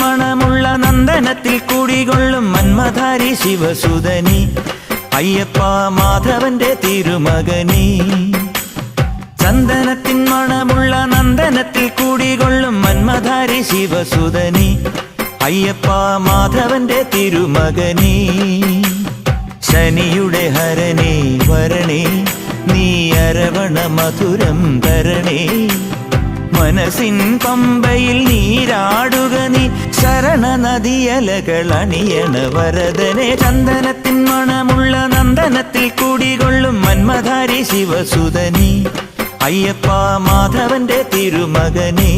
മണമുള്ള നന്ദനത്തിൽ കുടികൊള്ളും മന്മധാരി ശിവസുതനി അയ്യപ്പ മാധവന്റെ തിരുമകനി. ചന്ദനത്തിൻ മണമുള്ള നന്ദനത്തിൽ കുടികൊള്ളും മന്മധാരി ശിവസുതനി അയ്യപ്പ മാധവന്റെ തിരുമകനി. ശനിയുടെ ഹരണേ വരണേ നീ അരവണ മധുരം തരണേ. മനസ്സിൻ പമ്പയിൽ നീരാടുക നീ ശരണ നദിയലകൾ അണിയണ വരദനെ. ചന്ദനത്തിൻ മണമുള്ള നന്ദനത്തിൽ കുടികൊള്ളും മന്മധാരി ശിവസുതനി അയ്യപ്പ മാധവന്റെ തിരുമകനേ.